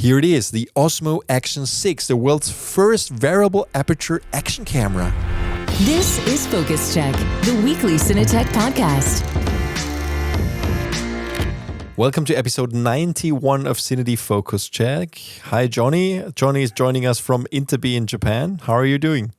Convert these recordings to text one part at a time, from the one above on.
Here it is, the Osmo Action 6, the world's first wearable aperture action camera. This is Focus Check, the weekly CineTech podcast. Welcome to episode 91 of CineD Focus Check. Hi, Johnny. Johnny is joining us from Interbi in Japan. How are you doing?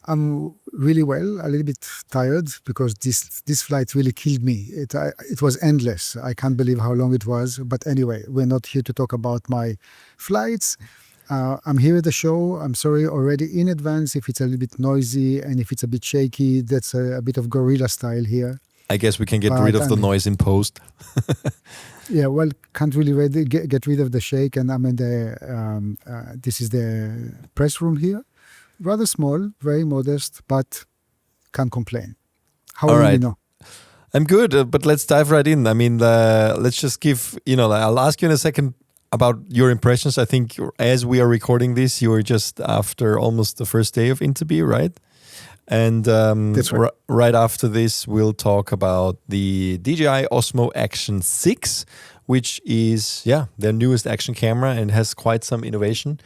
I'm really well, a little bit tired because this flight really killed me. It was endless. I can't believe how long it was. But anyway, we're not here to talk about my flights. I'm here at the show. I'm sorry already in advance if it's a little bit noisy and if it's a bit shaky. That's a bit of guerrilla style here. I guess we can get rid of the noise in post. Yeah, well, can't really get rid of the shake. And I'm in the, this is the press room here. Rather small, very modest, but can't complain. How are you, Nino? I'm good, but let's dive right in. I mean, let's just give, I'll ask you in a second about your impressions. I think as we are recording this, you were just after almost the first day of Interbi, right? And that's right. Right after this, we'll talk about the DJI Osmo Action 6, which is, their newest action camera and has quite some innovation.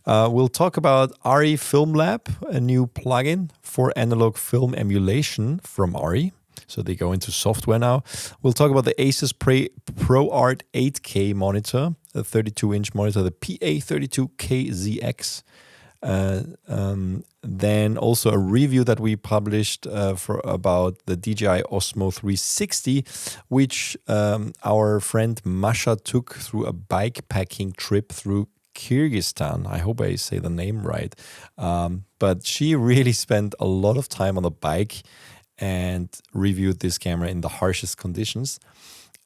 We'll talk about ARRI Film Lab, a new plugin for analog film emulation from ARRI. So they go into software now. We'll talk about the ASUS ProArt 8K monitor, a 32-inch monitor, the PA32KZX. Then also a review that we published about the DJI Osmo 360, which our friend Masha took through a bikepacking trip through Kyrgyzstan. I hope I say the name right. But she really spent a lot of time on the bike and reviewed this camera in the harshest conditions.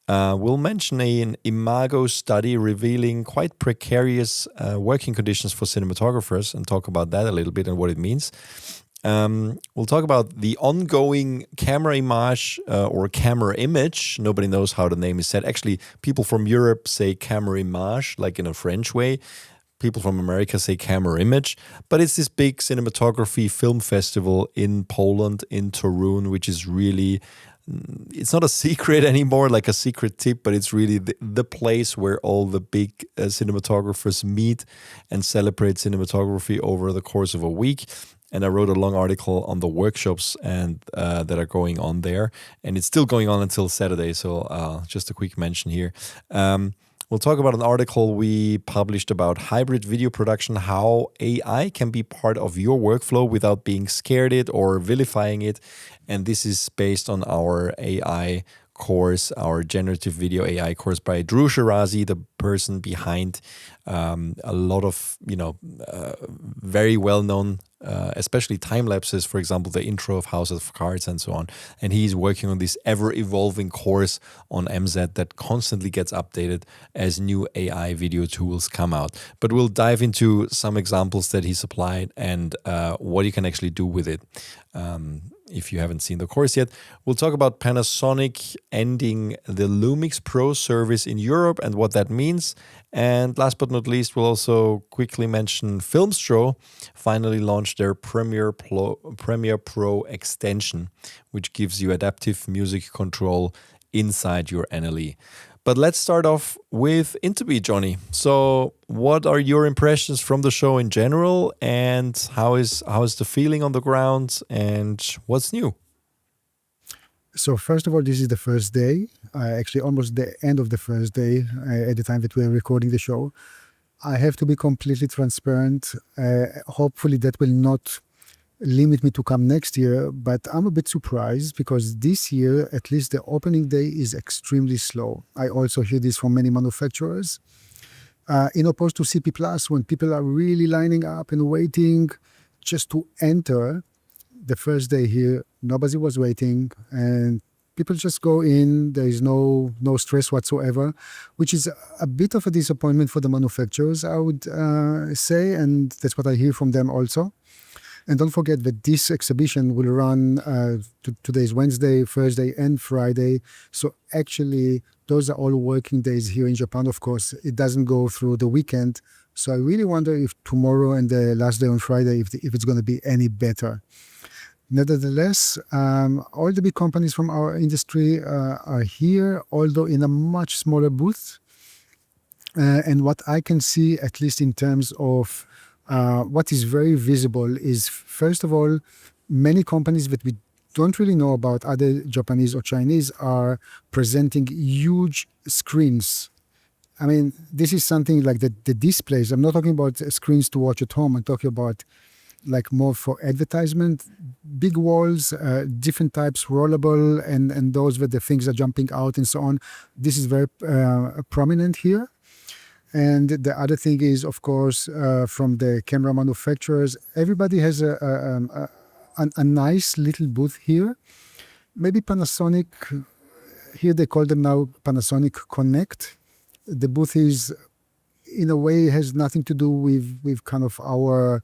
We'll mention an IMAGO study revealing quite precarious working conditions for cinematographers and talk about that a little bit and what it means. We'll talk about the ongoing CamerImage or CamerImage. Nobody knows how the name is said. Actually, people from Europe say CamerImage, like in a French way. People from America say CamerImage. But it's this big cinematography film festival in Poland, in Torun, which is really... It's not a secret anymore, like a secret tip, but it's really the place where all the big cinematographers meet and celebrate cinematography over the course of a week. And I wrote a long article on the workshops and that are going on there. And it's still going on until Saturday, so just a quick mention here. We'll talk about an article we published about hybrid video production, how AI can be part of your workflow without being scared it or vilifying it. And this is based on our AI course, our generative video AI course by Drew Shirazi, the person behind a lot of, very well-known, especially time lapses, for example, the intro of House of Cards and so on. And he's working on this ever-evolving course on MZ that constantly gets updated as new AI video tools come out. But we'll dive into some examples that he supplied and what you can actually do with it. If you haven't seen the course yet, we'll talk about Panasonic ending the LUMIX Pro service in Europe and what that means. And last but not least, we'll also quickly mention Filmstro finally launched their Premiere Pro extension, which gives you adaptive music control inside your NLE. But let's start off with Interbi, Johnny. So what are your impressions from the show in general, and how is the feeling on the ground, and what's new? So first of all, this is the first day, actually almost the end of the first day at the time that we're recording the show. I have to be completely transparent. Hopefully that will not limit me to come next year, but I'm a bit surprised because this year, at least the opening day is extremely slow. I also hear this from many manufacturers. In opposed to CP Plus, when people are really lining up and waiting just to enter, the first day here, nobody was waiting and people just go in. There is no stress whatsoever, which is a bit of a disappointment for the manufacturers, I would say, and that's what I hear from them also. And don't forget that this exhibition will run today's Wednesday, Thursday, and Friday. So actually, those are all working days here in Japan. Of course, it doesn't go through the weekend. So I really wonder if tomorrow and the last day on Friday, if it's going to be any better. Nevertheless, all the big companies from our industry are here, although in a much smaller booth. And what I can see, at least in terms of what is very visible, is first of all, many companies that we don't really know about, other Japanese or Chinese, are presenting huge screens. I mean, this is something like the displays. I'm not talking about screens to watch at home. I'm talking about like more for advertisement, big walls, different types, rollable, and those where the things are jumping out and so on. This is very prominent here. And the other thing is, of course, from the camera manufacturers, everybody has a nice little booth here. Maybe Panasonic, here they call them now Panasonic Connect. The booth is, in a way, has nothing to do with kind of our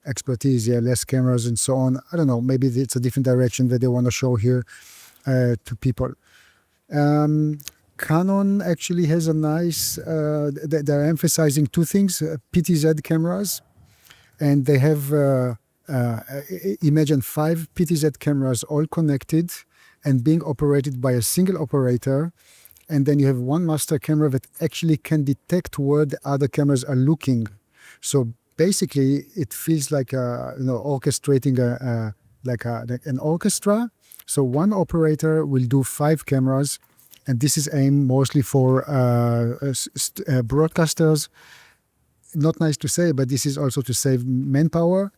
expertise, less cameras and so on. I don't know, maybe it's a different direction that they want to show here to people. Canon actually has a nice, they're emphasizing two things, PTZ cameras, and they have, imagine 5 PTZ cameras all connected and being operated by a single operator. And then you have one master camera that actually can detect where the other cameras are looking. So basically, it feels like orchestrating an orchestra. So one operator will do 5 cameras, and this is aimed mostly for broadcasters. Not nice to say, but this is also to save manpower.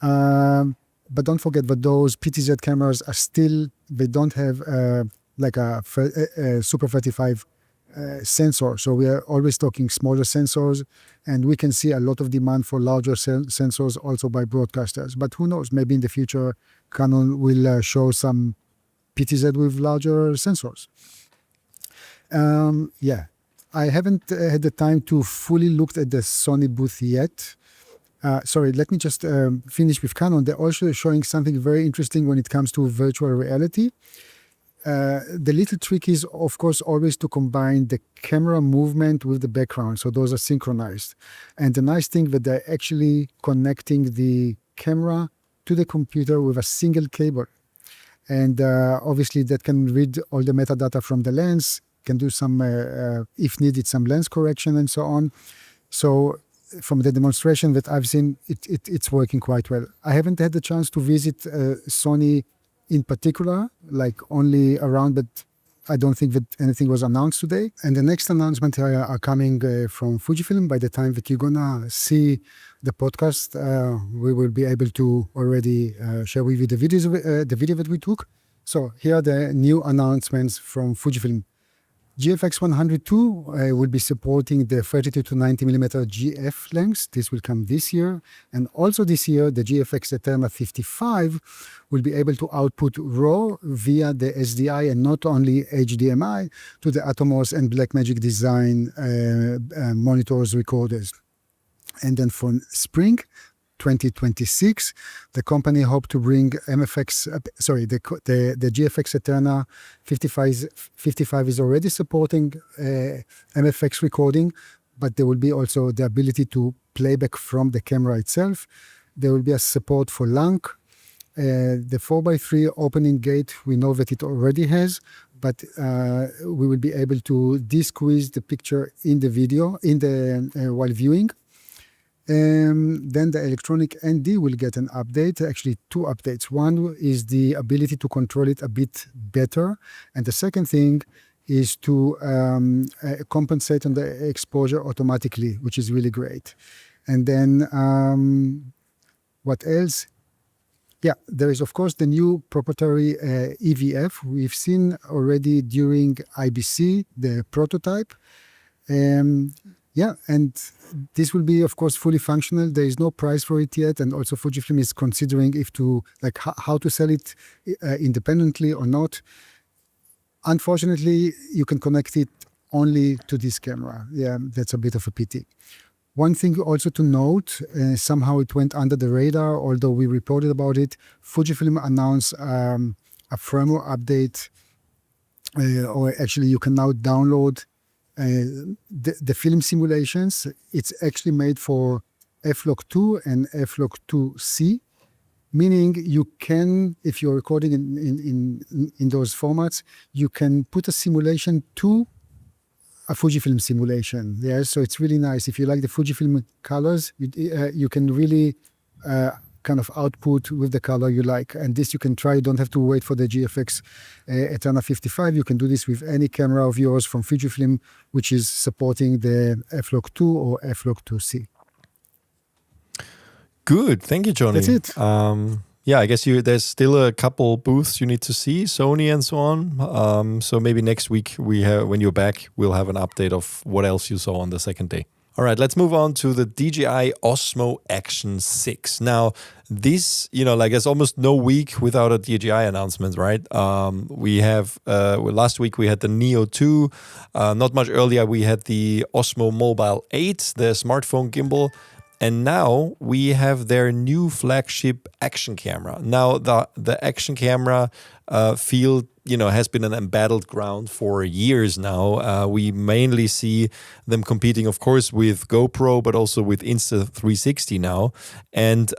But don't forget that those PTZ cameras are still, they don't have like a Super 35 sensor. So we are always talking smaller sensors, and we can see a lot of demand for larger sensors also by broadcasters. But who knows, maybe in the future, Canon will show some PTZ with larger sensors. I haven't had the time to fully look at the Sony booth yet. Sorry, let me just finish with Canon. They're also showing something very interesting when it comes to virtual reality. The little trick is, of course, always to combine the camera movement with the background. So those are synchronized. And the nice thing that they're actually connecting the camera to the computer with a single cable. And obviously that can read all the metadata from the lens, can do some, if needed, some lens correction and so on. So from the demonstration that I've seen, it's working quite well. I haven't had the chance to visit Sony in particular, like only around, but I don't think that anything was announced today. And the next announcement are coming from Fujifilm. By the time that you're gonna see the podcast, we will be able to already share with you the video that we took. So here are the new announcements from Fujifilm. GFX 102 will be supporting the 32 to 90 millimeter GF lengths. This will come this year. And also this year, the GFX ETERNA 55 will be able to output RAW via the SDI and not only HDMI to the Atomos and Blackmagic Design monitors recorders. And then for spring 2026, the company hoped to bring the GFX ETERNA 55 is already supporting MFX recording, but there will be also the ability to playback from the camera itself. There will be a support for LUMIX. The 4x3 opening gate, we know that it already has, but we will be able to de-squeeze the picture in the video while viewing. Then the electronic ND will get an update, actually 2 updates. One is the ability to control it a bit better. And the second thing is to compensate on the exposure automatically, which is really great. And then what else? Yeah, there is, of course, the new proprietary EVF. We've seen already during IBC, the prototype. And this will be, of course, fully functional. There is no price for it yet, and also Fujifilm is considering how to sell it independently or not. Unfortunately, you can connect it only to this camera. Yeah, that's a bit of a pity. One thing also to note, somehow it went under the radar, although we reported about it. Fujifilm announced a firmware update, or actually you can now download the film simulations. It's actually made for F-Log2 and F-Log2C, meaning you can, if you're recording in those formats, you can put a simulation to a Fujifilm simulation. Yeah, so it's really nice. If you like the Fujifilm colors, you can really kind of output with the color you like. And this you can try. You don't have to wait for the GFX ETERNA 55. You can do this with any camera of yours from Fujifilm, which is supporting the F-Log 2 or F-Log 2C. Good. Thank you, Johnny. That's it. Yeah, I guess there's still a couple booths you need to see, Sony and so on. So maybe next week when you're back, we'll have an update of what else you saw on the second day. All right, let's move on to the DJI Osmo Action 6. Now, this, there's almost no week without a DJI announcement, right? We have, last week we had the Neo 2. Not much earlier, we had the Osmo Mobile 8, the smartphone gimbal. And now we have their new flagship action camera. Now, the action camera field, has been an embattled ground for years now. We mainly see them competing, of course, with GoPro, but also with Insta360 now. And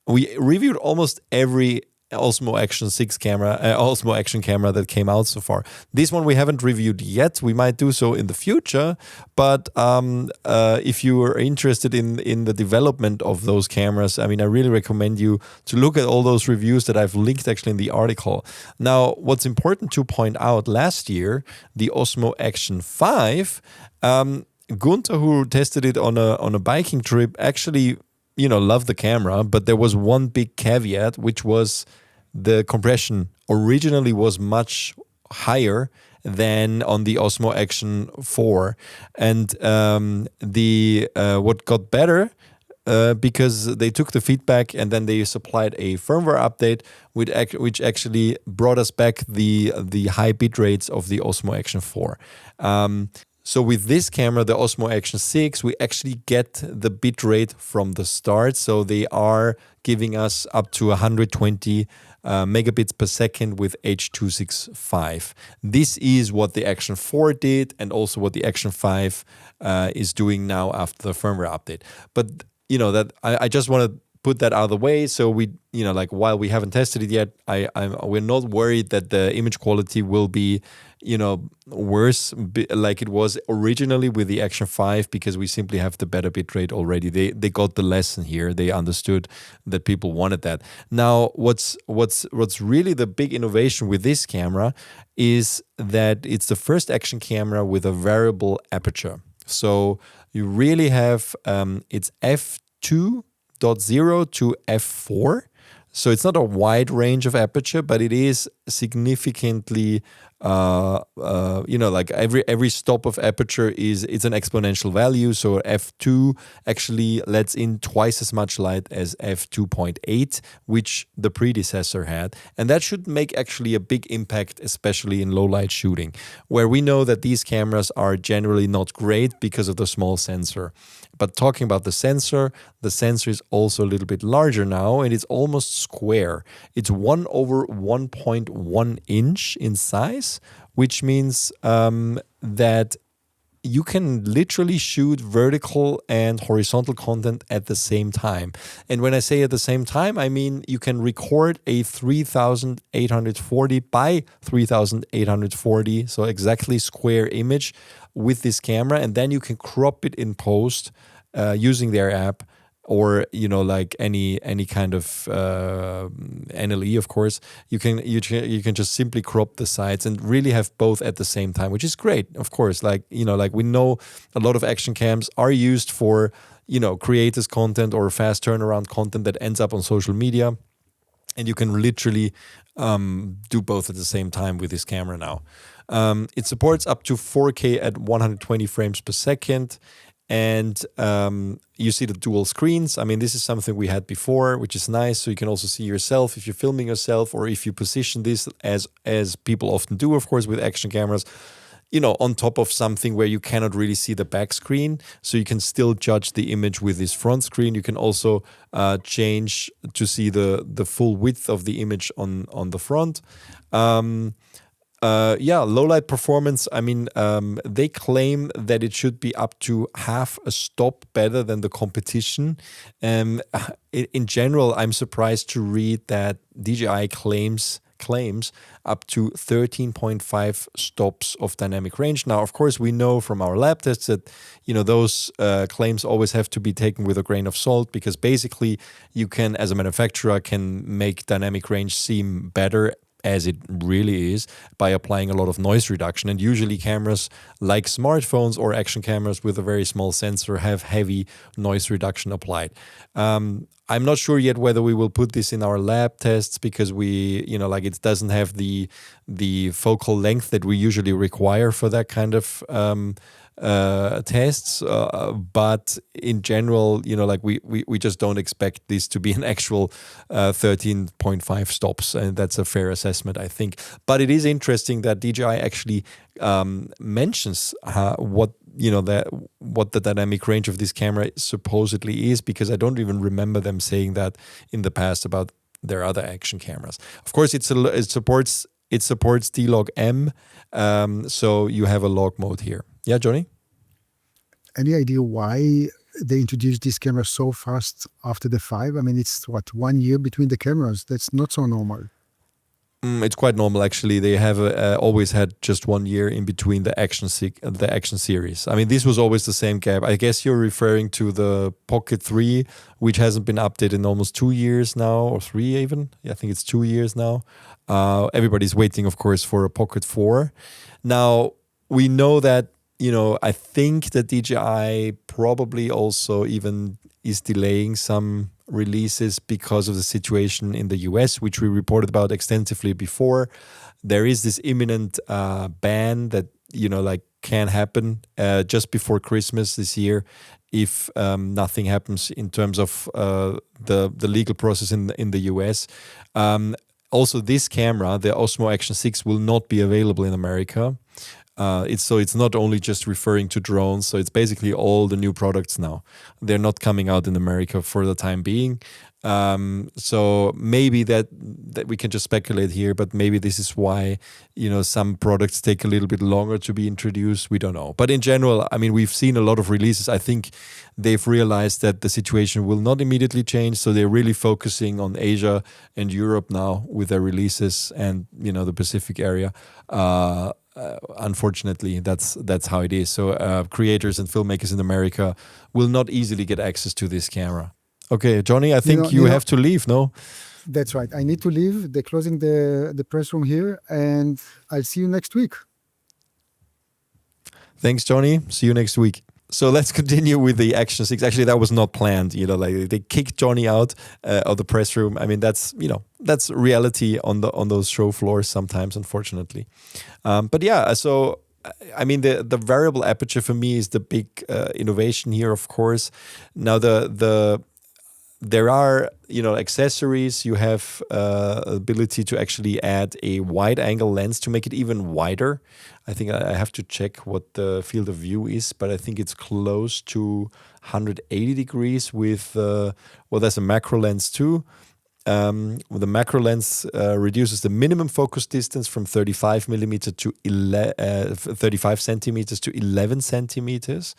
we reviewed almost every Osmo Action 6 camera, Osmo Action camera that came out so far. This one we haven't reviewed yet. We might do so in the future. But if you are interested in the development of those cameras, I really recommend you to look at all those reviews that I've linked actually in the article. Now, what's important to point out, last year, the Osmo Action 5, Gunther, who tested it on a biking trip, actually loved the camera, but there was one big caveat, which was the compression originally was much higher than on the Osmo Action 4. And what got better, because they took the feedback and then they supplied a firmware update, which actually brought us back the high bit rates of the Osmo Action 4. So with this camera, the Osmo Action 6, we actually get the bit rate from the start. So they are giving us up to 120 megabits per second with H.265. This is what the Action 4 did, and also what the Action 5 is doing now after the firmware update. But that I just want to put that out of the way. So we, while we haven't tested it yet, we're not worried that the image quality will be, worse like it was originally with the Action 5, because we simply have the better bitrate already. They got the lesson here. They understood that people wanted that. Now, what's really the big innovation with this camera is that it's the first action camera with a variable aperture. So you really have it's f2.0 to f4. So it's not a wide range of aperture, but it is significantly, like every stop of aperture it's an exponential value. So f2 actually lets in twice as much light as f2.8, which the predecessor had. And that should make actually a big impact, especially in low light shooting, where we know that these cameras are generally not great because of the small sensor. But talking about the sensor is also a little bit larger now, and it's almost square. It's 1/1.1 inch in size, which means that you can literally shoot vertical and horizontal content at the same time. And when I say at the same time, I mean you can record a 3840 by 3840, so exactly square image with this camera, and then you can crop it in post using their app, or like any kind of NLE, of course. You can just simply crop the sides and really have both at the same time, which is great, of course. Like we know a lot of action cams are used for creators content or fast turnaround content that ends up on social media, and you can literally do both at the same time with this camera now. It supports up to 4K at 120 frames per second. And you see the dual screens. I mean, this is something we had before, which is nice. So you can also see yourself if you're filming yourself, or if you position this as people often do, of course, with action cameras, on top of something where you cannot really see the back screen. So you can still judge the image with this front screen. You can also change to see the full width of the image on the front. Low light performance. I mean, they claim that it should be up to half a stop better than the competition. In general, I'm surprised to read that DJI claims claims up to 13.5 stops of dynamic range. Now, of course, we know from our lab tests that, those claims always have to be taken with a grain of salt, because basically you can, as a manufacturer, can make dynamic range seem better, as it really is, by applying a lot of noise reduction. And usually cameras like smartphones or action cameras with a very small sensor have heavy noise reduction applied. I'm not sure yet whether we will put this in our lab tests, because it doesn't have the focal length that we usually require for that kind of tests, but in general, we just don't expect this to be an actual 13.5 stops, and that's a fair assessment, I think. But it is interesting that DJI actually mentions what the dynamic range of this camera supposedly is, because I don't even remember them saying that in the past about their other action cameras. Of course, it supports D-Log M, so you have a log mode here. Yeah, Johnny? Any idea why they introduced this camera so fast after the 5? I mean, it's 1 year between the cameras. That's not so normal. It's quite normal, actually. They have always had just 1 year in between the action series. I mean, this was always the same gap. I guess you're referring to the Pocket 3, which hasn't been updated in almost 2 years now, or 3 even. Yeah, I think it's 2 years now. Everybody's waiting, of course, for a Pocket 4. Now, we know that, I think that DJI probably also even is delaying some releases because of the situation in the US, which we reported about extensively before. There is this imminent ban that, can happen just before Christmas this year if nothing happens in terms of the legal process in the US. Also, this camera, the Osmo Action 6, will not be available in America. It's not only just referring to drones, so it's basically all the new products now. They're not coming out in America for the time being. So maybe that we can just speculate here, but maybe this is why, some products take a little bit longer to be introduced. We don't know. But in general, I mean, we've seen a lot of releases. I think they've realized that the situation will not immediately change. So they're really focusing on Asia and Europe now with their releases, and, the Pacific area. Unfortunately, that's how it is. So creators and filmmakers in America will not easily get access to this camera. Okay, Johnny, I think you have to leave, no? That's right. I need to leave. They're closing the press room here, and I'll see you next week. Thanks, Johnny. See you next week. So let's continue with the Action 6. Actually, that was not planned. They kicked Johnny out of the press room. I mean, that's reality on those show floors sometimes, unfortunately. But yeah, so I mean, the variable aperture for me is the big innovation here, of course. Now there are, accessories. You have ability to actually add a wide angle lens to make it even wider. I think I have to check what the field of view is, but I think it's close to 180 degrees with, there's a macro lens too. The macro lens reduces the minimum focus distance from 35 millimeters to 35 centimeters to 11 centimeters.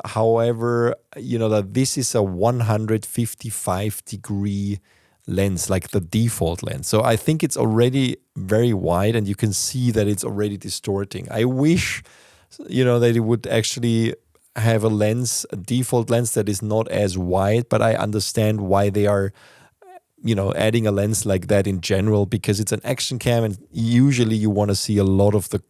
However, that this is a 155 degree lens, like the default lens. So I think it's already very wide, and you can see that it's already distorting. I wish, that it would actually have a default lens that is not as wide, but I understand why they are adding a lens like that in general, because it's an action cam, and usually you want to see a lot of the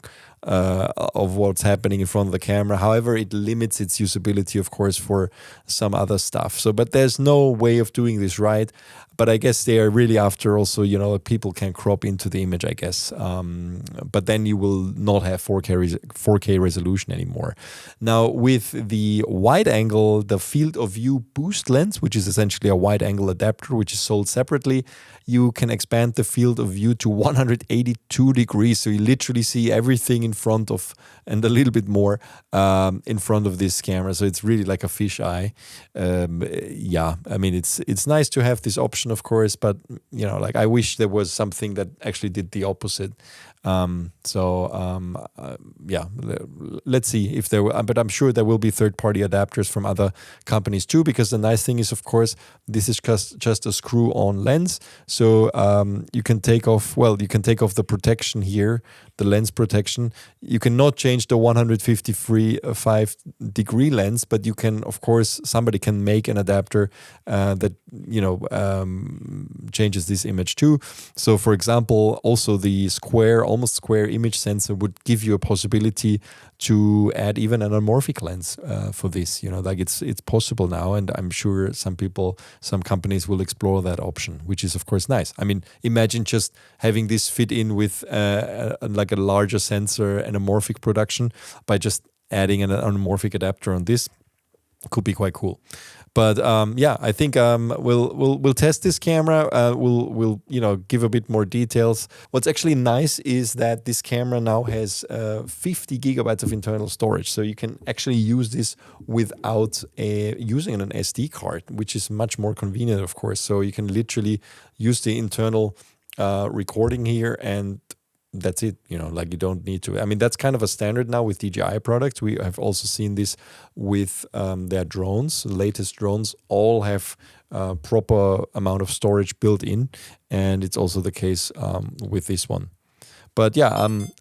of what's happening in front of the camera. However, it limits its usability, of course, for some other stuff. So, but there's no way of doing this right. But I guess they are really after also, people can crop into the image, I guess. But then you will not have 4K resolution anymore. Now, with the wide angle, the field of view boost lens, which is essentially a wide angle adapter, which is sold separately, you can expand the field of view to 182 degrees. So you literally see everything in front of, and a little bit more in front of this camera. So it's really like a fisheye. Yeah, I mean, it's nice to have this option, of course, but I wish there was something that actually did the opposite. Let's see if there will, but I'm sure there will be third-party adapters from other companies too, because the nice thing is, of course, this is just a screw-on lens. So you can take off the protection here, the lens protection. You cannot change the 155 degree lens, but you can, of course, somebody can make an adapter that changes this image too. So, for example, also the almost square image sensor would give you a possibility to add even an anamorphic lens for this. It's possible now, and I'm sure some companies will explore that option, which is of course nice. I mean, imagine just having this fit in with like a larger sensor anamorphic production by just adding an anamorphic adapter on this. Could be quite cool. But I think we'll test this camera. We'll give a bit more details. What's actually nice is that this camera now has 50 gigabytes of internal storage, so you can actually use this without using an SD card, which is much more convenient, of course. So you can literally use the internal recording here, and that's it. You don't need to. I mean, that's kind of a standard now with DJI products. We have also seen this with their drones. The latest drones all have proper amount of storage built in, and it's also the case with this one. But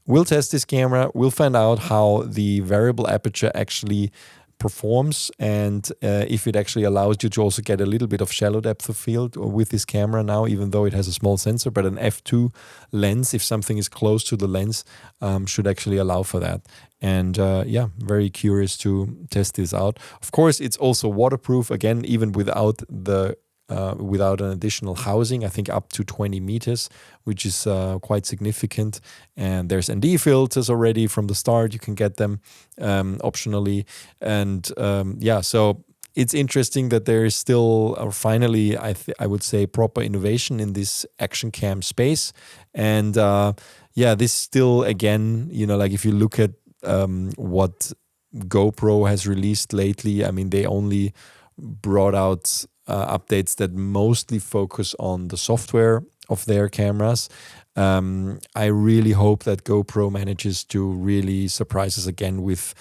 we'll test this camera. We'll find out how the variable aperture actually performs, and if it actually allows you to also get a little bit of shallow depth of field with this camera now, even though it has a small sensor. But an f2 lens, if something is close to the lens, should actually allow for that. And very curious to test this out. Of course, it's also waterproof, again, even without an additional housing, I think up to 20 meters, which is quite significant. And there's ND filters already from the start. You can get them optionally. And so it's interesting that there is still finally, I would say, proper innovation in this action cam space. And this still, again, like if you look at what GoPro has released lately, I mean, they only brought out updates that mostly focus on the software of their cameras. I really hope that GoPro manages to really surprise us again with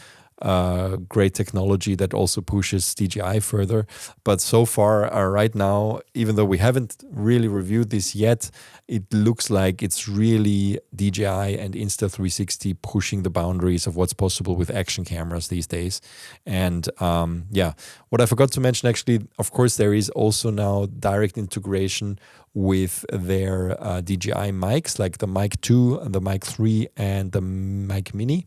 great technology that also pushes DJI further. But so far, right now, even though we haven't really reviewed this yet, it looks like it's really DJI and Insta360 pushing the boundaries of what's possible with action cameras these days. And what I forgot to mention, actually, of course, there is also now direct integration with their DJI mics, like the Mic 2, the Mic 3, and the Mic Mini.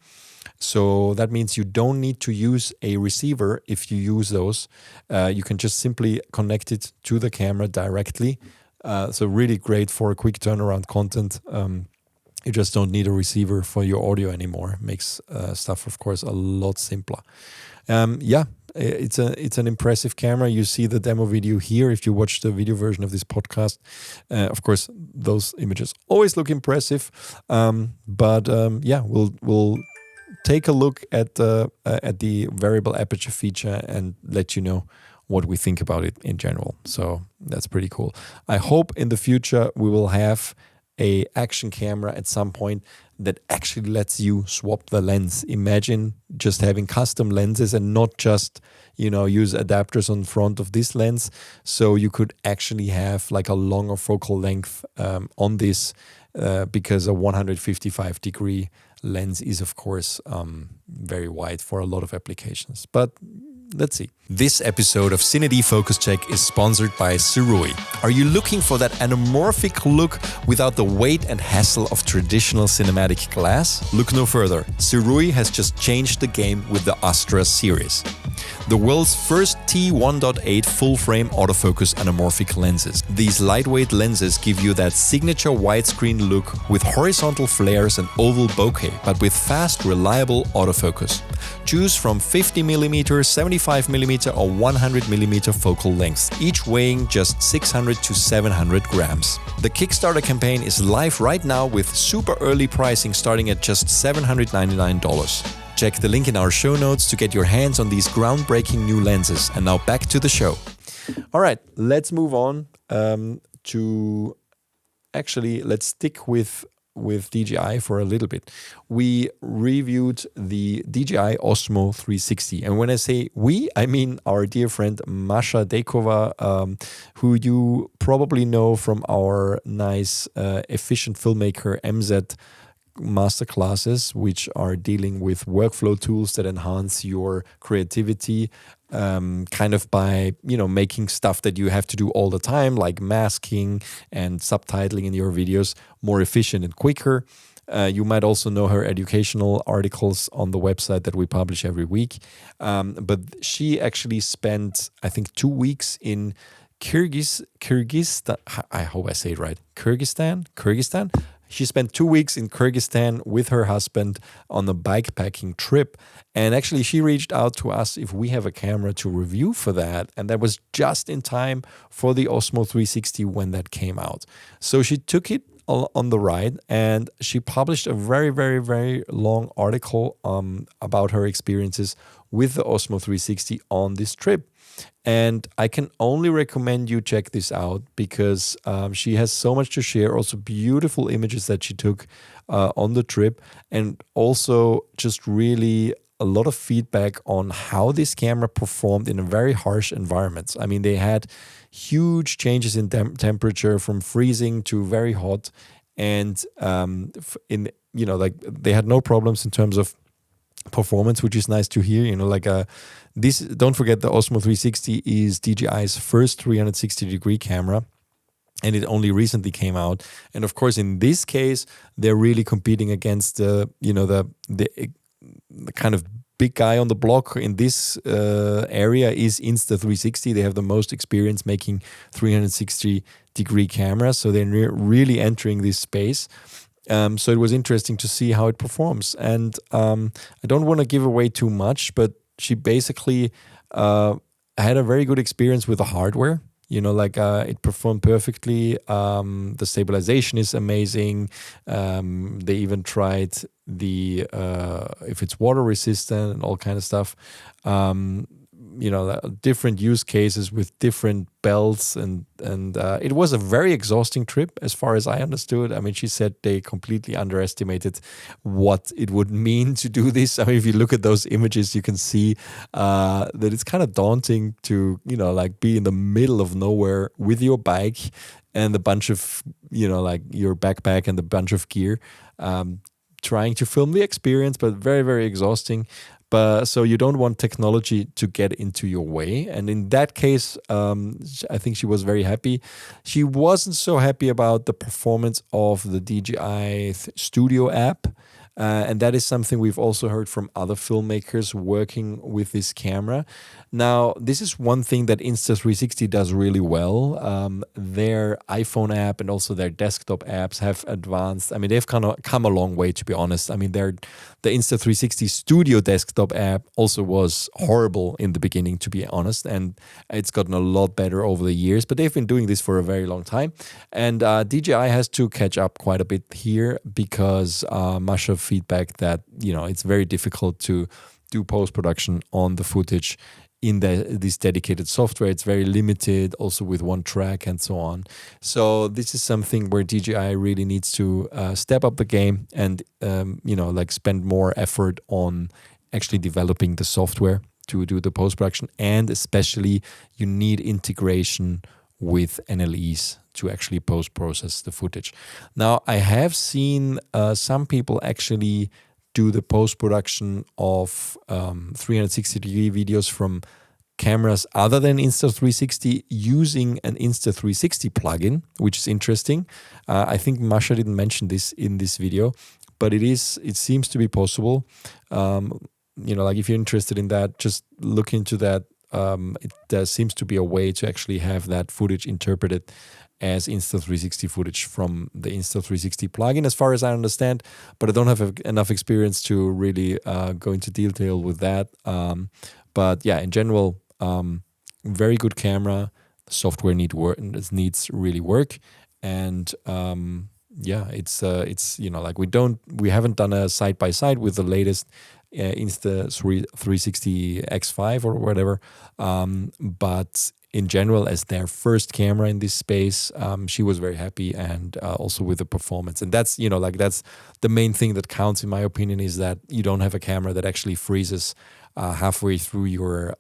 So that means you don't need to use a receiver if you use those. You can just simply connect it to the camera directly. So really great for a quick turnaround content. You just don't need a receiver for your audio anymore. Makes stuff, of course, a lot simpler. It's an impressive camera. You see the demo video here. If you watch the video version of this podcast, of course, those images always look impressive. We'll take a look at the variable aperture feature and let you know what we think about it in general. So that's pretty cool. I hope in the future we will have a action camera at some point that actually lets you swap the lens. Imagine just having custom lenses and not just, use adapters on front of this lens. So you could actually have like a longer focal length on this because a 155 degree lens is, of course, very wide for a lot of applications. But let's see. This episode of CineD Focus Check is sponsored by Sirui. Are you looking for that anamorphic look without the weight and hassle of traditional cinematic glass? Look no further. Sirui has just changed the game with the Astra series. The world's first T1.8 full-frame autofocus anamorphic lenses. These lightweight lenses give you that signature widescreen look with horizontal flares and oval bokeh, but with fast, reliable autofocus. Choose from 50mm, 75mm or 100mm focal lengths, each weighing just 600 to 700 grams. The Kickstarter campaign is live right now with super early pricing starting at just $799. Check the link in our show notes to get your hands on these groundbreaking new lenses. And now back to the show. All right, let's move on let's stick with with DJI for a little bit. We reviewed the DJI Osmo 360. And when I say we, I mean our dear friend Masha Dekova, who you probably know from our nice efficient filmmaker MZ masterclasses, which are dealing with workflow tools that enhance your creativity, kind of by making stuff that you have to do all the time, like masking and subtitling in your videos, more efficient and quicker. You might also know her educational articles on the website that we publish every week. But she actually spent, I think, 2 weeks in Kyrgyzstan. I hope I say it right. Kyrgyzstan. She spent 2 weeks in Kyrgyzstan with her husband on a bikepacking trip. And actually, she reached out to us if we have a camera to review for that. And that was just in time for the Osmo 360 when that came out. So she took it on the ride and she published a very, very, very long article about her experiences with the Osmo 360 on this trip. And I can only recommend you check this out because she has so much to share. Also beautiful images that she took on the trip, and also just really a lot of feedback on how this camera performed in a very harsh environments. I mean, they had huge changes in temperature from freezing to very hot, and they had no problems in terms of performance, which is nice to hear. This, don't forget, the Osmo 360 is DJI's first 360-degree camera, and it only recently came out. And of course, in this case, they're really competing against the kind of big guy on the block in this area is Insta360. They have the most experience making 360-degree cameras, so they're really entering this space. So it was interesting to see how it performs. And I don't want to give away too much, but she basically had a very good experience with the hardware. It performed perfectly. The stabilization is amazing. They even tried if it's water resistant and all kind of stuff. Different use cases with different belts, and it was a very exhausting trip as far as I understood. I mean, she said they completely underestimated what it would mean to do this. I mean, if you look at those images, you can see that it's kind of daunting to be in the middle of nowhere with your bike and a bunch of your backpack and a bunch of gear, trying to film the experience, but very, very exhausting. But so you don't want technology to get into your way. And in that case, I think she was very happy. She wasn't so happy about the performance of the DJI Studio app. And that is something we've also heard from other filmmakers working with this camera. Now, this is one thing that Insta360 does really well. Their iPhone app and also their desktop apps have advanced. I mean, they've kind of come a long way, to be honest. I mean, the Insta360 Studio desktop app also was horrible in the beginning, to be honest. And it's gotten a lot better over the years. But they've been doing this for a very long time. And DJI has to catch up quite a bit here because Masha feedback that it's very difficult to do post-production on the footage in this dedicated software. It's very limited, also with one track and so on. So this is something where DJI really needs to step up the game and spend more effort on actually developing the software to do the post-production. And especially you need integration with NLEs to actually post-process the footage. Now, I have seen some people actually do the post-production of 360-degree videos from cameras other than Insta360 using an Insta360 plugin, which is interesting. I think Masha didn't mention this in this video, but it seems to be possible. If you're interested in that, just look into that. There seems to be a way to actually have that footage interpreted as Insta360 footage from the Insta360 plugin, as far as I understand, but I don't have enough experience to really go into detail with that. But yeah, in general, very good camera. The software needs really work, and it's like we haven't done a side by side with the latest Insta360 X5 or whatever, but in general, as their first camera in this space, she was very happy, and also with the performance. And that's that's the main thing that counts, in my opinion, is that you don't have a camera that actually freezes halfway through your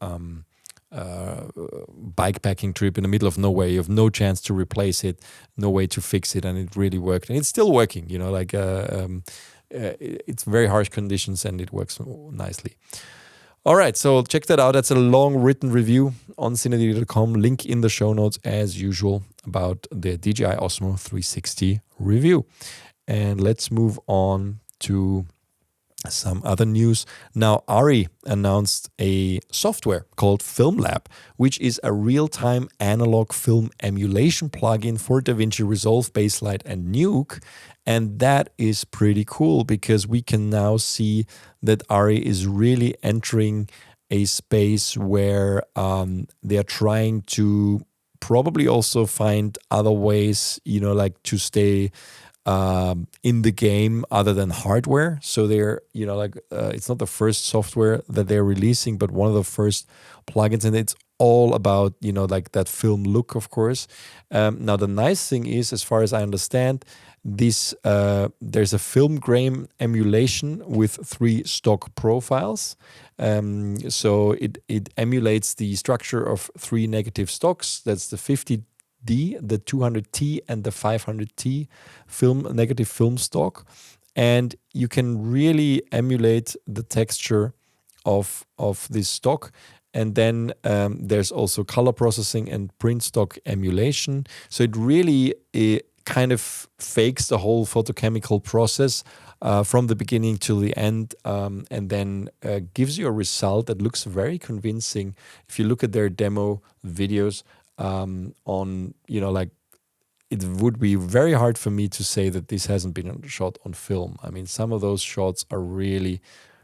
bikepacking trip in the middle of nowhere. You have no chance to replace it, no way to fix it, and it really worked, and it's still working. It's very harsh conditions, and it works nicely. All right, so check that out. That's a long written review on CineD.com. Link in the show notes as usual about the DJI Osmo 360 review. And let's move on to some other news. Now, ARRI announced a software called FilmLab, which is a real-time analog film emulation plugin for DaVinci Resolve, Baselight, and Nuke. And that is pretty cool because we can now see that ARRI is really entering a space where they are trying to probably also find other ways, to stay in the game other than hardware. So they're, it's not the first software that they're releasing, but one of the first plugins, and it's all about, that film look, of course. Now, the nice thing is, as far as I understand, there's a film grain emulation with 3 stock profiles. So it emulates the structure of 3 negative stocks. That's the 50D, the 200T, and the 500T negative film stock. And you can really emulate the texture of this stock. And then there's also color processing and print stock emulation. So it really kind of fakes the whole photochemical process from the beginning till the end, and then gives you a result that looks very convincing. If you look at their demo videos on, it would be very hard for me to say that this hasn't been shot on film. I mean, some of those shots are really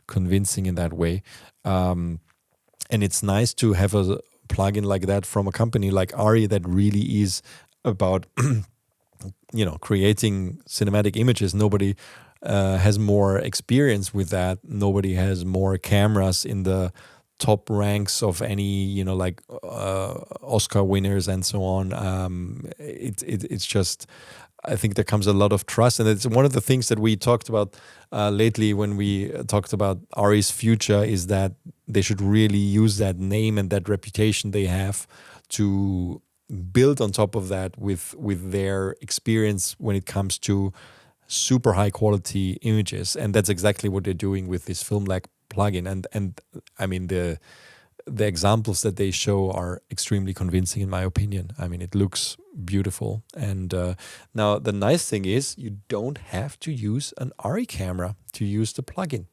convincing in that way. And it's nice to have a plugin like that from a company like ARRI that really is about creating cinematic images. Nobody has more experience with that. Nobody has more cameras in the top ranks of any, Oscar winners and so on. It's just, I think there comes a lot of trust. And it's one of the things that we talked about lately when we talked about ARRI's future, is that they should really use that name and that reputation they have to build on top of that with their experience when it comes to super high quality images. And that's exactly what they're doing with this FilmLab plugin. And I mean, the examples that they show are extremely convincing, in my opinion. I mean, it looks beautiful. And now the nice thing is you don't have to use an ARRI camera to use the plugin.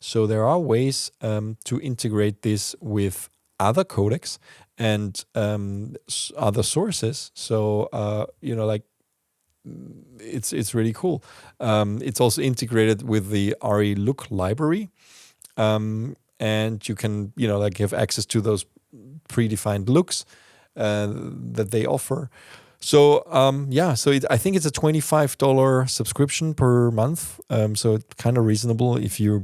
So there are ways to integrate this with other codecs and other sources. So, it's really cool. It's also integrated with the ARRI look library. And you can, have access to those predefined looks that they offer. So, I think it's a $25 subscription per month. So it's kind of reasonable if you're,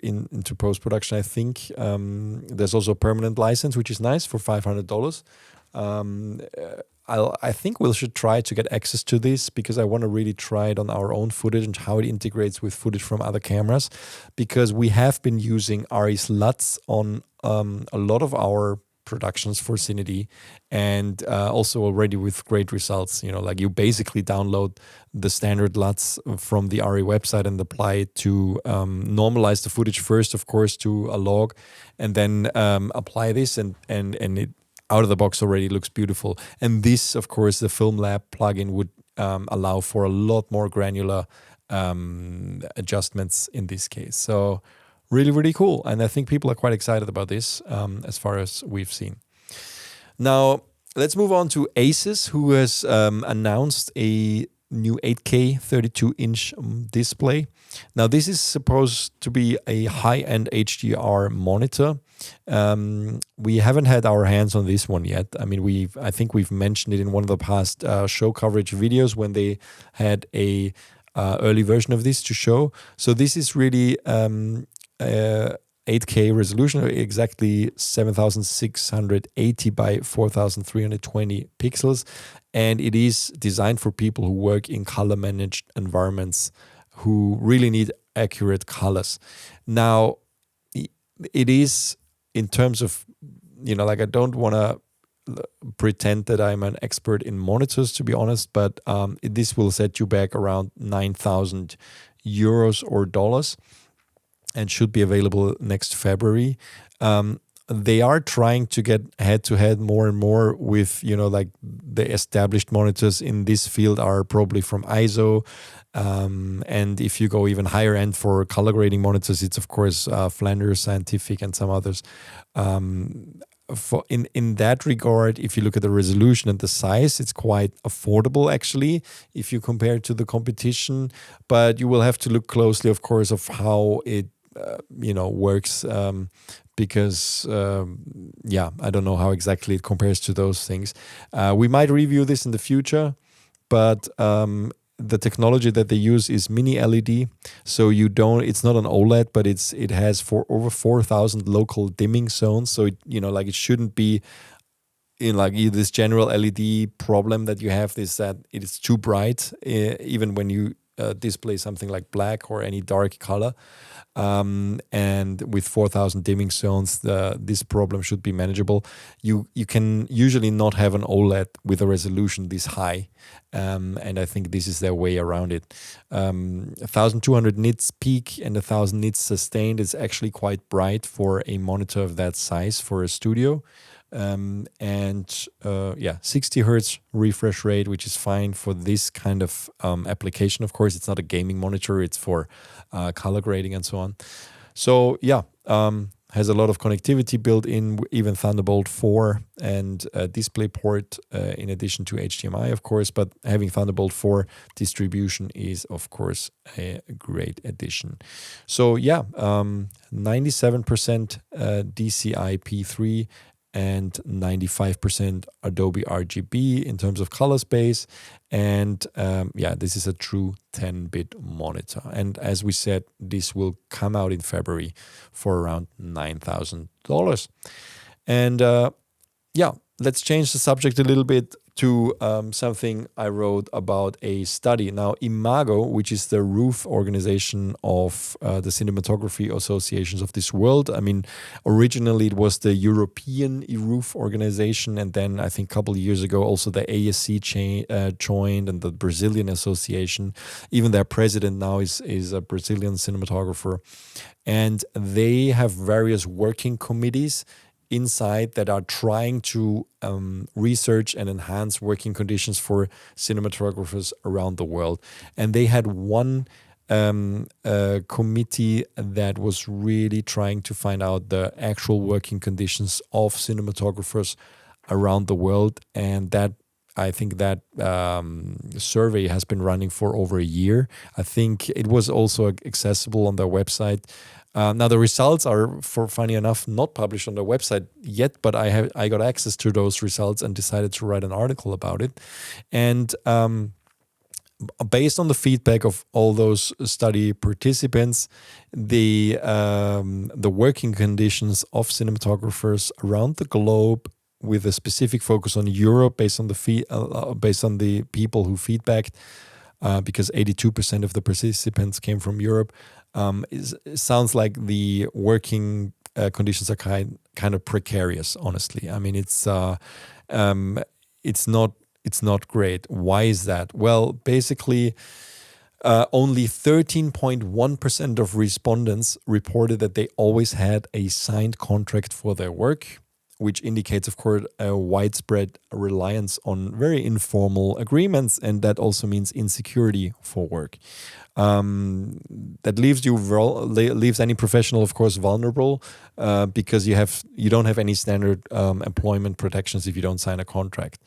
into post-production. I think there's also a permanent license, which is nice, for $500. I think we should try to get access to this because I want to really try it on our own footage and how it integrates with footage from other cameras, because we have been using ARRI's LUTs on a lot of our productions for CineD, and also already with great results. You basically download the standard LUTs from the ARRI website and apply it to normalize the footage first, of course, to a log, and then apply this, and it out of the box already looks beautiful. And this, of course, the FilmLab plugin would allow for a lot more granular adjustments in this case. So really, really cool. And I think people are quite excited about this as far as we've seen. Now, let's move on to ASUS, who has announced a new 8K 32-inch display. Now, this is supposed to be a high-end HDR monitor. We haven't had our hands on this one yet. I mean, I think we've mentioned it in one of the past show coverage videos when they had a early version of this to show. So this is really 8K resolution, exactly 7,680 by 4,320 pixels, and it is designed for people who work in color managed environments who really need accurate colors. Now, it is, in terms of, like, I don't want to pretend that I'm an expert in monitors, to be honest, but this will set you back around 9,000 euros or dollars and should be available next February. They are trying to get head-to-head more and more with, like, the established monitors in this field are probably from ISO. And if you go even higher end for color grading monitors, it's of course Flanders Scientific and some others. In that regard, if you look at the resolution and the size, it's quite affordable actually if you compare it to the competition. But you will have to look closely, of course, of how it works. Because I don't know how exactly it compares to those things. We might review this in the future, but the technology that they use is mini LED, so it's not an OLED, but it has over 4,000 local dimming zones. So it shouldn't be in like this general LED problem that you have, is that it is too bright, even when you display something like black or any dark color. And with 4,000 dimming zones, this problem should be manageable. You can usually not have an OLED with a resolution this high, and I think this is their way around it. 1,200 nits peak and 1,000 nits sustained is actually quite bright for a monitor of that size for a studio. 60 hertz refresh rate, which is fine for this kind of application. Of course, it's not a gaming monitor, it's for color grading and so on. So has a lot of connectivity built in, even Thunderbolt 4 and DisplayPort in addition to HDMI, of course. But having Thunderbolt 4 distribution is, of course, a great addition. So 97% DCI P3 and 95% Adobe RGB in terms of color space. And this is a true 10-bit monitor. And as we said, this will come out in February for around $9,000. And let's change the subject a little bit to something I wrote about a study. Now, IMAGO, which is the roof organization of the cinematography associations of this world. I mean, originally it was the European roof organization, and then I think a couple of years ago also the ASC joined, and the Brazilian association. Even their president now is a Brazilian cinematographer. And they have various working committees inside that are trying to research and enhance working conditions for cinematographers around the world. And they had one committee that was really trying to find out the actual working conditions of cinematographers around the world. And I think that survey has been running for over a year. I think it was also accessible on their website. Now the results are, funny enough, not published on the website yet, but I got access to those results and decided to write an article about it. And based on the feedback of all those study participants, the working conditions of cinematographers around the globe, with a specific focus on Europe, based on the people who feedbacked, because 82% of the participants came from Europe. It sounds like the working conditions are kind of precarious. Honestly, I mean it's not great. Why is that? Well, basically, only 13.1% of respondents reported that they always had a signed contract for their work, which indicates, of course, a widespread reliance on very informal agreements, and that also means insecurity for work. That leaves any professional, of course, vulnerable because you don't have any standard employment protections if you don't sign a contract.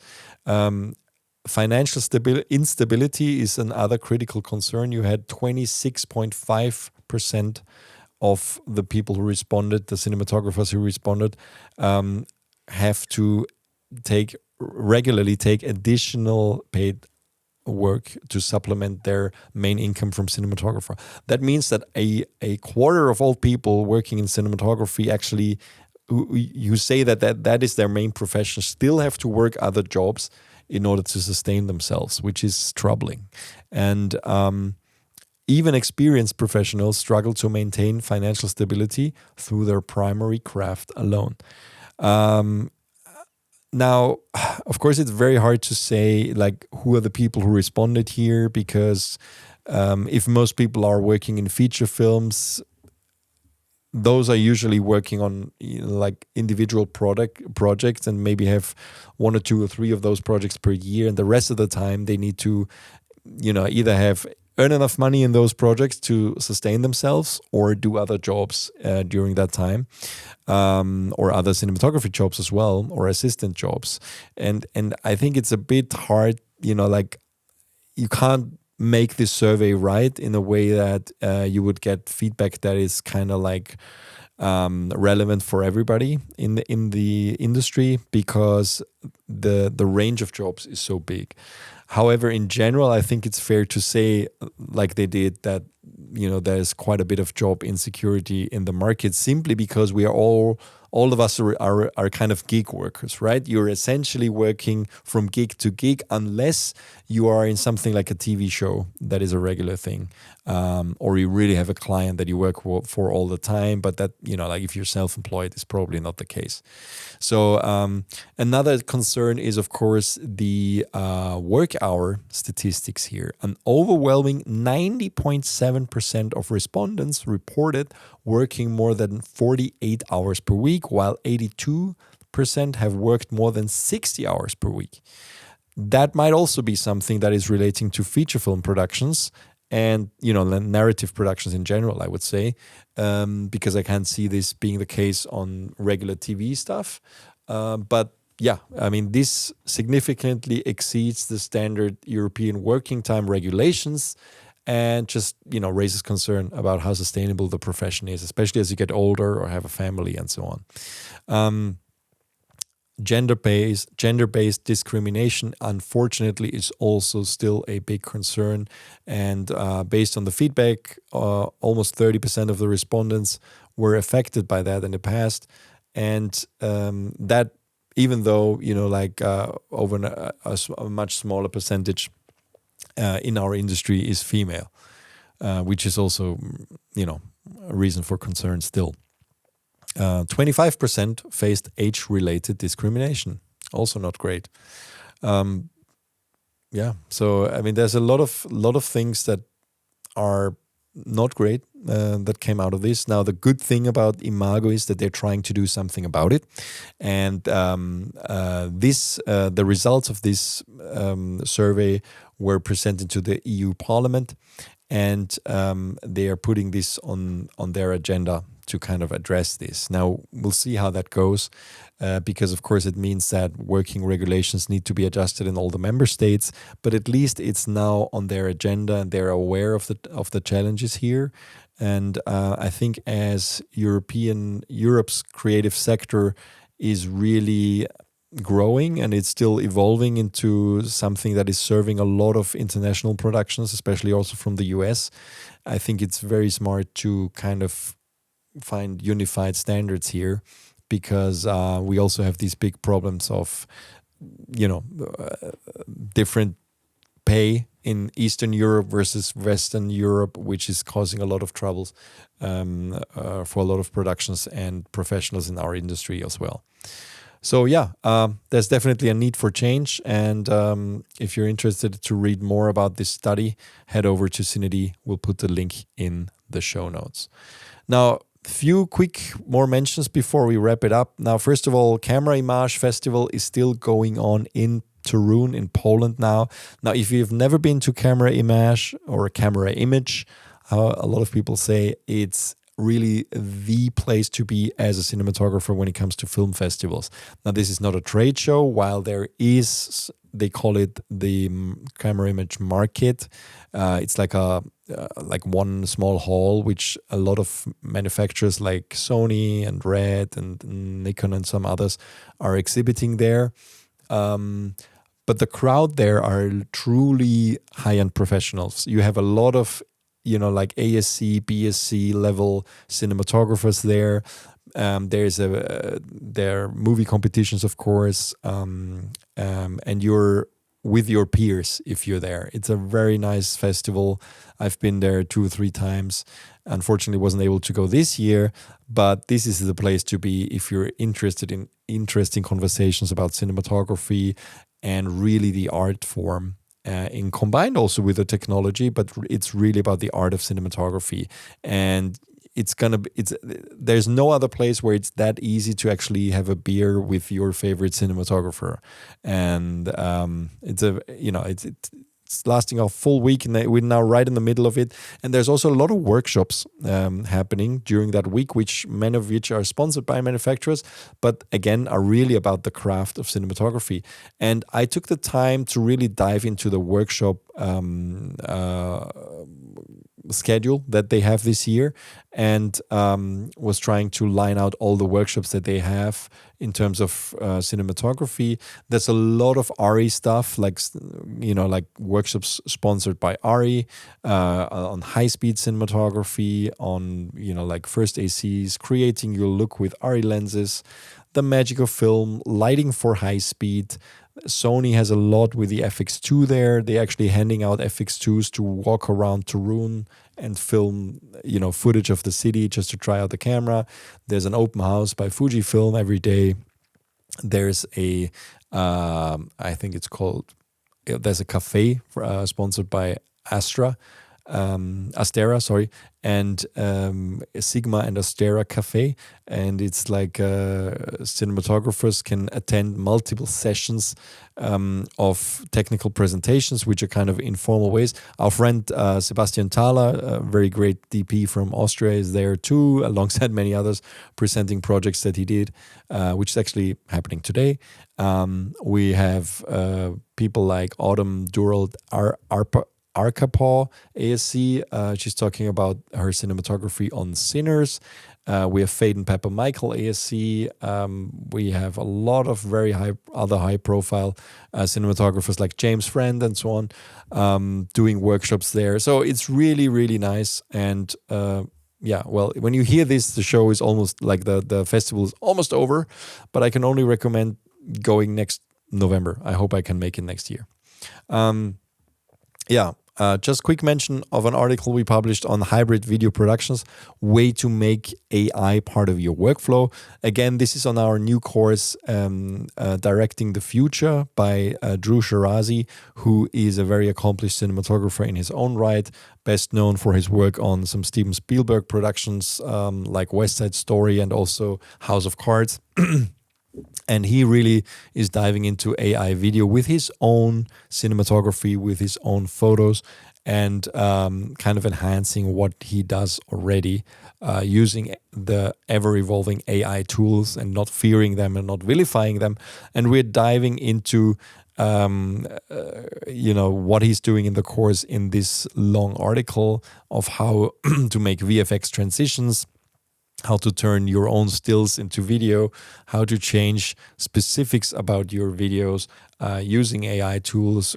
Financial instability is another critical concern. You had 26.5% of the people who responded, the cinematographers who responded, have to regularly take additional paid work to supplement their main income from cinematographer. That means that a quarter of all people working in cinematography actually, who say that is their main profession, still have to work other jobs in order to sustain themselves, which is troubling. And even experienced professionals struggle to maintain financial stability through their primary craft alone. Now, of course, it's very hard to say like who are the people who responded here, because if most people are working in feature films, those are usually working on like individual projects and maybe have 1 or 2 or 3 of those projects per year, and the rest of the time they need to either earn enough money in those projects to sustain themselves or do other jobs during that time, or other cinematography jobs as well, or assistant jobs. And I think it's a bit hard, like you can't make this survey right in a way that you would get feedback that is kind of like relevant for everybody in the industry, because the range of jobs is so big. However, in general, I think it's fair to say, like they did, that there's quite a bit of job insecurity in the market, simply because we are all of us are kind of gig workers, right? You're essentially working from gig to gig, unless you are in something like a TV show that is a regular thing, or you really have a client that you work for all the time. But that, like if you're self-employed, is probably not the case. So another concern is, of course, the work hour statistics here. An overwhelming 90.7% of respondents reported working more than 48 hours per week, while 82% have worked more than 60 hours per week. That might also be something that is relating to feature film productions and, narrative productions in general, I would say, because I can't see this being the case on regular TV stuff. But yeah, I mean, this significantly exceeds the standard European working time regulations, and just, raises concern about how sustainable the profession is, especially as you get older or have a family and so on. Gender-based discrimination, unfortunately, is also still a big concern. And based on the feedback, almost 30% of the respondents were affected by that in the past. And that, even though, over a much smaller percentage in our industry is female, which is also, a reason for concern still. 25% faced age-related discrimination, also not great. So I mean, there's a lot of things that are not great that came out of this. Now, the good thing about IMAGO is that they're trying to do something about it, and the results of this survey were presented to the EU Parliament, and they are putting this on their agenda to kind of address this. Now, we'll see how that goes, because of course it means that working regulations need to be adjusted in all the member states, but at least it's now on their agenda and they're aware of the challenges here. And I think as Europe's creative sector is really growing and it's still evolving into something that is serving a lot of international productions, especially also from the US, I think it's very smart to kind of find unified standards here, because we also have these big problems of, different pay in Eastern Europe versus Western Europe, which is causing a lot of troubles for a lot of productions and professionals in our industry as well. So yeah, there's definitely a need for change. And if you're interested to read more about this study, head over to CineD. We'll put the link in the show notes. Now, few quick more mentions before we wrap it up. Now, first of all, CamerImage Festival is still going on in Torun in Poland now. Now, if you've never been to CamerImage or CamerImage, a lot of people say it's really the place to be as a cinematographer when it comes to film festivals. Now, this is not a trade show, while there is, they call it the CamerImage market. It's like a like one small hall, which a lot of manufacturers like Sony and Red and Nikon and some others are exhibiting there. But the crowd there are truly high-end professionals. You have a lot of, like ASC, BSc level cinematographers there. There are movie competitions, of course, and you're with your peers if you're there. It's a very nice festival. I've been there 2 or 3 times. Unfortunately, wasn't able to go this year, but this is the place to be if you're interested in interesting conversations about cinematography and really the art form, in combined also with the technology, but it's really about the art of cinematography. And there's no other place where it's that easy to actually have a beer with your favorite cinematographer. And it's lasting a full week, and we're now right in the middle of it. And there's also a lot of workshops happening during that week, many of which are sponsored by manufacturers, but again are really about the craft of cinematography. And I took the time to really dive into the workshop schedule that they have this year, and was trying to line out all the workshops that they have in terms of cinematography. There's a lot of ARRI stuff, like workshops sponsored by ARRI on high-speed cinematography, on like first ACs, creating your look with ARRI lenses, the magic of film, lighting for high speed. Sony has a lot with the FX2 there. They're actually handing out FX2s to walk around Torun and film, footage of the city just to try out the camera. There's an open house by Fujifilm every day. There's I think it's called, there's a cafe sponsored by Astera, sorry, and Sigma and Astera Cafe, and it's like cinematographers can attend multiple sessions of technical presentations, which are kind of informal ways. Our friend Sebastian Thaler, a very great DP from Austria, is there too, alongside many others, presenting projects that he did, which is actually happening today. We have people like Autumn Durald Arkapaw ASC. She's talking about her cinematography on Sinners. We have Fade and Pepper Michael ASC. We have a lot of very high profile cinematographers like James Friend and so on, doing workshops there. So it's really, really nice. And when you hear this, the show is almost like the festival is almost over, but I can only recommend going next November. I hope I can make it next year. Just quick mention of an article we published on hybrid video productions, way to make AI part of your workflow. Again, this is on our new course, Directing the Future by Drew Shirazi, who is a very accomplished cinematographer in his own right, best known for his work on some Steven Spielberg productions like West Side Story and also House of Cards. And he really is diving into AI video with his own cinematography, with his own photos, and kind of enhancing what he does already, using the ever-evolving AI tools and not fearing them and not vilifying them. And we're diving into what he's doing in the course in this long article of how to make VFX transitions, how to turn your own stills into video, how to change specifics about your videos using AI tools,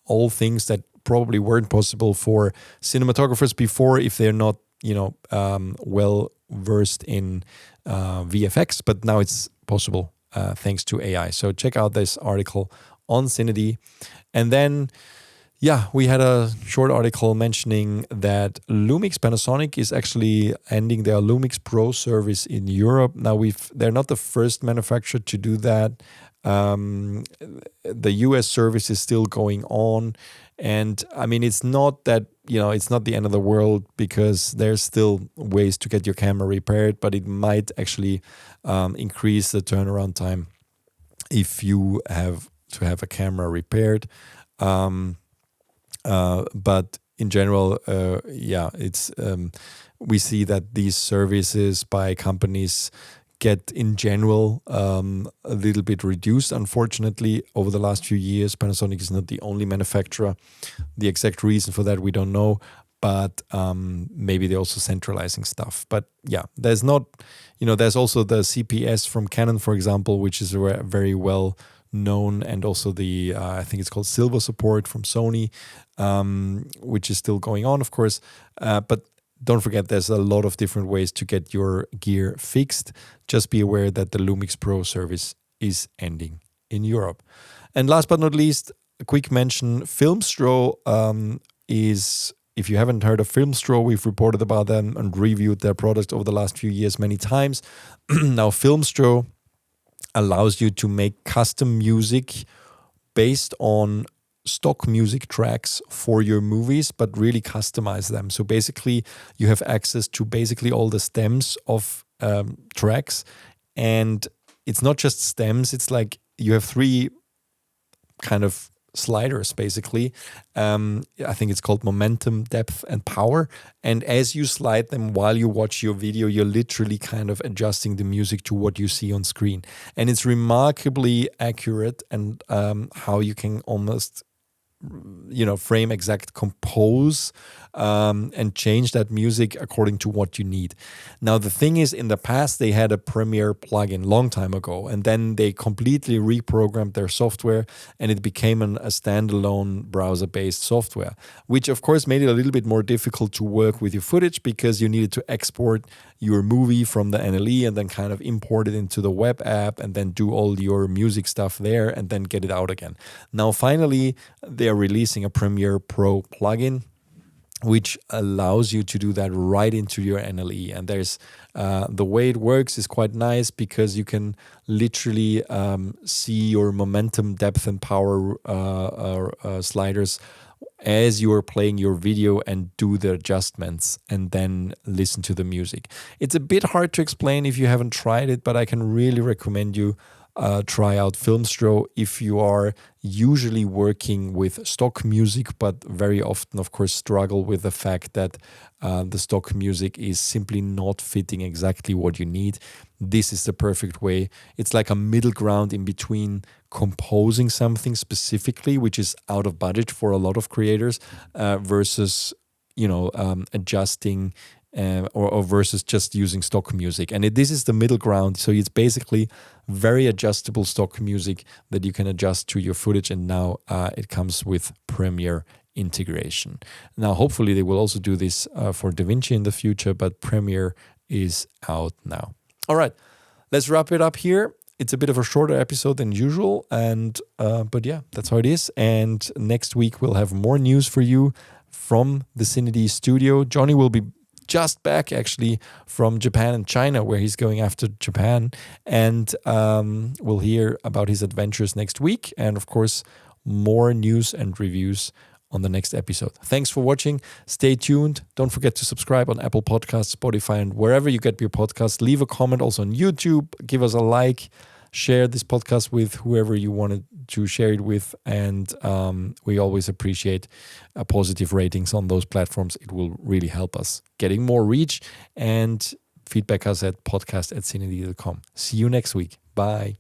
all things that probably weren't possible for cinematographers before if they're not, well versed in VFX, but now it's possible thanks to AI. So check out this article on CineD. And then we had a short article mentioning that LUMIX Panasonic is actually ending their LUMIX Pro service in Europe. Now they're not the first manufacturer to do that. The US service is still going on, and I mean it's not that it's not the end of the world, because there's still ways to get your camera repaired, but it might actually increase the turnaround time if you have to have a camera repaired. But in general, it's we see that these services by companies get in general a little bit reduced, unfortunately, over the last few years. Panasonic is not the only manufacturer. The exact reason for that we don't know, but maybe they're also centralizing stuff. But yeah, there's not, there's also the CPS from Canon, for example, which is very well known, and also the I think it's called Silver support from Sony, which is still going on, of course. But don't forget, there's a lot of different ways to get your gear fixed. Just be aware that the LUMIX Pro service is ending in Europe. And last but not least, a quick mention, Filmstro is, if you haven't heard of Filmstro, we've reported about them and reviewed their products over the last few years many times. Now, Filmstro allows you to make custom music based on stock music tracks for your movies, but really customize them. So basically, you have access to basically all the stems of tracks. And it's not just stems, it's like you have 3 kind of sliders, basically. I think it's called momentum, depth, and power. And as you slide them while you watch your video, you're literally kind of adjusting the music to what you see on screen. And it's remarkably accurate, and how you can almost frame exact compose and change that music according to what you need. Now, the thing is, in the past, they had a Premiere plugin long time ago, and then they completely reprogrammed their software, and it became a standalone browser-based software, which of course made it a little bit more difficult to work with your footage, because you needed to export your movie from the NLE and then kind of import it into the web app and then do all your music stuff there and then get it out again. Now, finally, they are releasing a Premiere Pro plugin, which allows you to do that right into your NLE. And there's the way it works is quite nice, because you can literally see your momentum, depth, and power sliders as you are playing your video and do the adjustments and then listen to the music. It's a bit hard to explain if you haven't tried it, but I can really recommend you try out Filmstro if you are usually working with stock music, but very often, of course, struggle with the fact that the stock music is simply not fitting exactly what you need. This is the perfect way. It's like a middle ground in between composing something specifically, which is out of budget for a lot of creators, versus adjusting or versus just using stock music. And this is the middle ground. So it's basically very adjustable stock music that you can adjust to your footage. And now it comes with Premiere integration. Now, hopefully they will also do this for DaVinci in the future, but Premiere is out now. All right, let's wrap it up here. It's a bit of a shorter episode than usual, and but yeah, that's how it is. And next week we'll have more news for you from the CineD studio. Johnnie will be just back actually from Japan and China, where he's going after Japan, and we'll hear about his adventures next week, and of course more news and reviews on the next episode. Thanks for watching. Stay tuned. Don't forget to subscribe on Apple Podcasts, Spotify, and wherever you get your podcasts. Leave a comment also on YouTube. Give us a like. Share this podcast with whoever you wanted to share it with. And we always appreciate positive ratings on those platforms. It will really help us getting more reach. And feedback us at podcast@cined.com. See you next week. Bye.